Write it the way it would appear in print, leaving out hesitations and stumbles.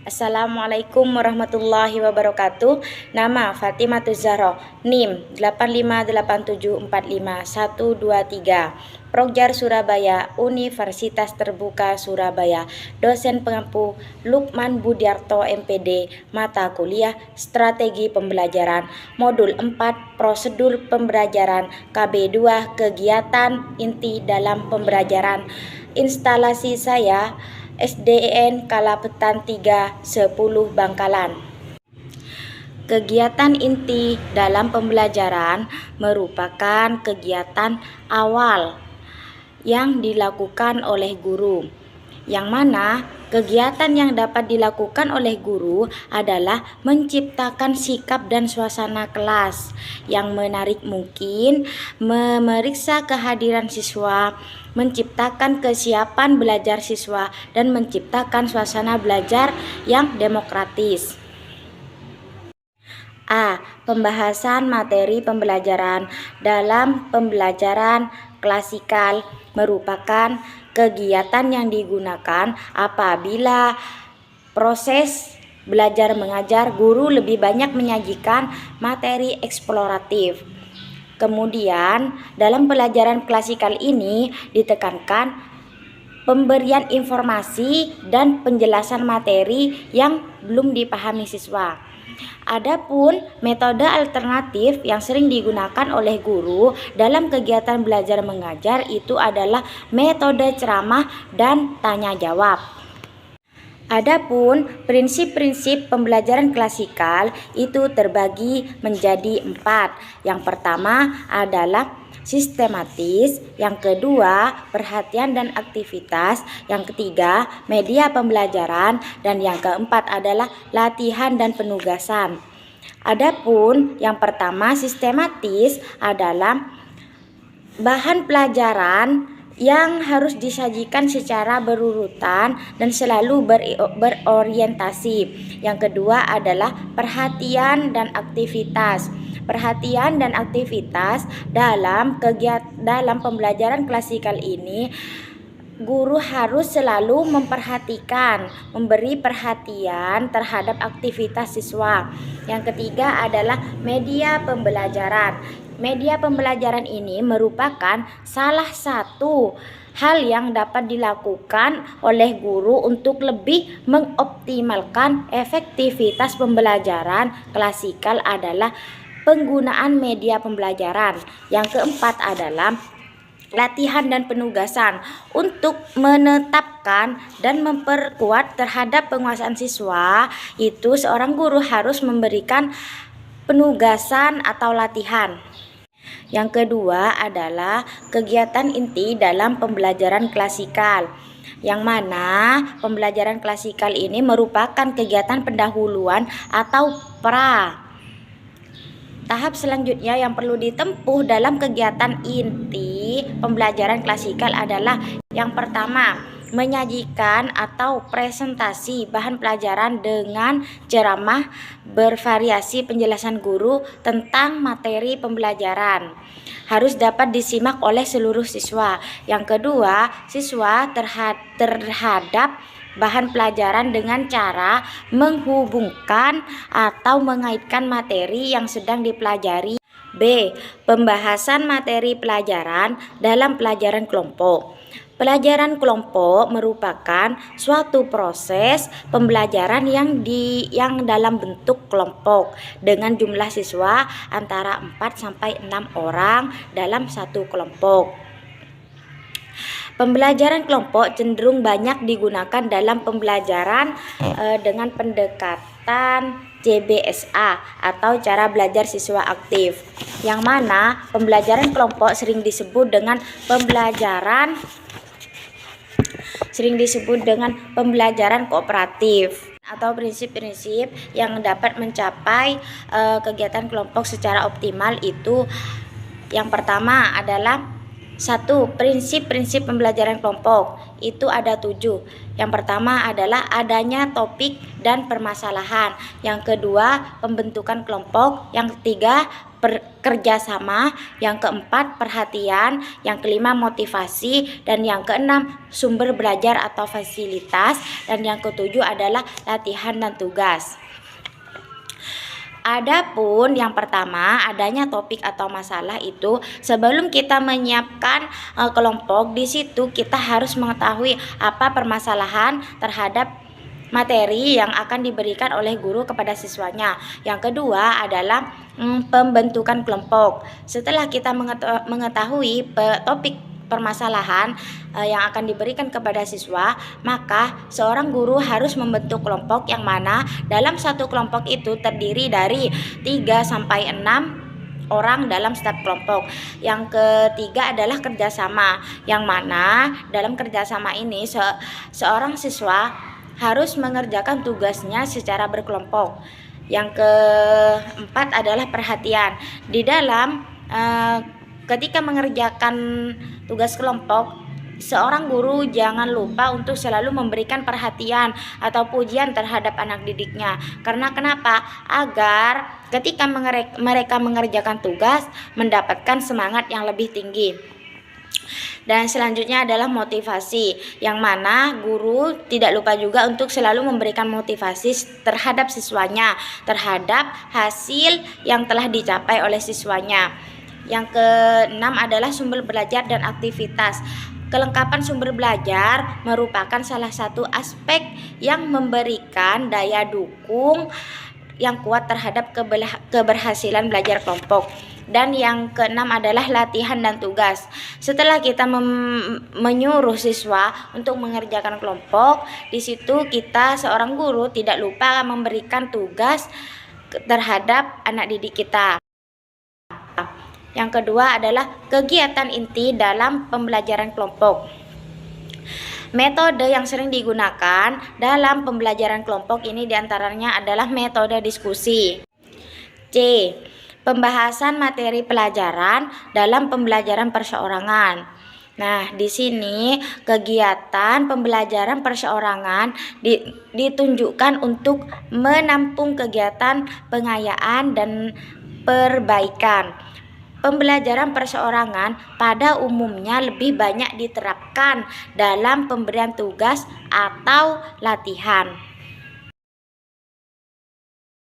Assalamualaikum warahmatullahi wabarakatuh. Nama Fatimatuz Zahra, NIM 858745123, Prokjar Surabaya, Universitas Terbuka Surabaya. Dosen pengampu Lukman Budiarto MPD, mata kuliah Strategi Pembelajaran, Modul 4 Prosedur Pembelajaran, KB2 Kegiatan Inti dalam Pembelajaran. Instalasi saya SDN Kalapetan 3 10 Bangkalan. Kegiatan inti dalam pembelajaran merupakan kegiatan awal yang dilakukan oleh guru, yang mana kegiatan yang dapat dilakukan oleh guru adalah menciptakan sikap dan suasana kelas yang menarik mungkin, memeriksa kehadiran siswa, menciptakan kesiapan belajar siswa, dan menciptakan suasana belajar yang demokratis. A. Pembahasan materi pembelajaran. Dalam pembelajaran klasikal merupakan kegiatan yang digunakan apabila proses belajar mengajar guru lebih banyak menyajikan materi eksploratif. Kemudian dalam pelajaran klasikal ini ditekankan pemberian informasi dan penjelasan materi yang belum dipahami siswa. Adapun metode alternatif yang sering digunakan oleh guru dalam kegiatan belajar mengajar itu adalah metode ceramah dan tanya jawab. Adapun prinsip-prinsip pembelajaran klasikal itu terbagi menjadi 4. Yang pertama adalah sistematis, yang kedua perhatian dan aktivitas, yang ketiga media pembelajaran, dan yang keempat adalah latihan dan penugasan. Adapun yang pertama sistematis adalah bahan pelajaran yang harus disajikan secara berurutan dan selalu berorientasi. Yang kedua adalah perhatian dan aktivitas. Perhatian dan aktivitas dalam pembelajaran klasikal ini, guru harus selalu memperhatikan, memberi perhatian terhadap aktivitas siswa. Yang ketiga adalah media pembelajaran. Media pembelajaran ini merupakan salah satu hal yang dapat dilakukan oleh guru untuk lebih mengoptimalkan efektivitas pembelajaran klasikal adalah penggunaan media pembelajaran. Yang keempat adalah latihan dan penugasan. Untuk menetapkan dan memperkuat terhadap penguasaan siswa, itu seorang guru harus memberikan penugasan atau latihan. Yang kedua adalah kegiatan inti dalam pembelajaran klasikal, yang mana pembelajaran klasikal ini merupakan kegiatan pendahuluan atau pra. Tahap selanjutnya yang perlu ditempuh dalam kegiatan inti pembelajaran klasikal adalah yang pertama, menyajikan atau presentasi bahan pelajaran dengan ceramah bervariasi penjelasan guru tentang materi pembelajaran. Harus dapat disimak oleh seluruh siswa. Yang kedua, siswa terhadap bahan pelajaran dengan cara menghubungkan atau mengaitkan materi yang sedang dipelajari. B. Pembahasan materi pelajaran dalam pelajaran kelompok. Pelajaran kelompok merupakan suatu proses pembelajaran yang dalam bentuk kelompok dengan jumlah siswa antara 4 sampai 6 orang dalam satu kelompok. Pembelajaran kelompok cenderung banyak digunakan dalam pembelajaran dengan pendekatan CBSA atau cara belajar siswa aktif, yang mana pembelajaran kelompok sering disebut dengan pembelajaran kooperatif atau prinsip-prinsip yang dapat mencapai kegiatan kelompok secara optimal itu yang pertama adalah 1. Prinsip-prinsip pembelajaran kelompok itu ada 7. Yang pertama adalah adanya topik dan permasalahan. Yang kedua, pembentukan kelompok. Yang ketiga, kerjasama, yang keempat perhatian, yang kelima motivasi, dan yang keenam sumber belajar atau fasilitas, dan yang ketujuh adalah latihan dan tugas. Adapun yang pertama, adanya topik atau masalah itu sebelum kita menyiapkan kelompok, di situ kita harus mengetahui apa permasalahan terhadap materi yang akan diberikan oleh guru kepada siswanya. Yang kedua adalah pembentukan kelompok. Setelah kita mengetahui topik permasalahan yang akan diberikan kepada siswa, maka seorang guru harus membentuk kelompok yang mana dalam satu kelompok itu terdiri dari 3 sampai 6 orang dalam setiap kelompok. Yang ketiga adalah kerjasama, yang mana dalam kerjasama ini seorang siswa harus mengerjakan tugasnya secara berkelompok. Yang keempat adalah perhatian. Di dalam ketika mengerjakan tugas kelompok, seorang guru jangan lupa untuk selalu memberikan perhatian atau pujian terhadap anak didiknya. Karena kenapa? Agar ketika mereka mengerjakan tugas mendapatkan semangat yang lebih tinggi. Dan selanjutnya adalah motivasi, yang mana guru tidak lupa juga untuk selalu memberikan motivasi terhadap siswanya, terhadap hasil yang telah dicapai oleh siswanya. Yang keenam adalah sumber belajar dan aktivitas. Kelengkapan sumber belajar merupakan salah satu aspek yang memberikan daya dukung yang kuat terhadap keberhasilan belajar kelompok. Dan yang keenam adalah latihan dan tugas. Setelah kita menyuruh siswa untuk mengerjakan kelompok, di situ kita seorang guru tidak lupa memberikan tugas terhadap anak didik kita. Yang kedua adalah kegiatan inti dalam pembelajaran kelompok. Metode yang sering digunakan dalam pembelajaran kelompok ini diantaranya adalah metode diskusi. C. Pembahasan materi pelajaran dalam pembelajaran perseorangan. Nah, di sini kegiatan pembelajaran perseorangan ditunjukkan untuk menampung kegiatan pengayaan dan perbaikan. Pembelajaran perseorangan pada umumnya lebih banyak diterapkan dalam pemberian tugas atau latihan.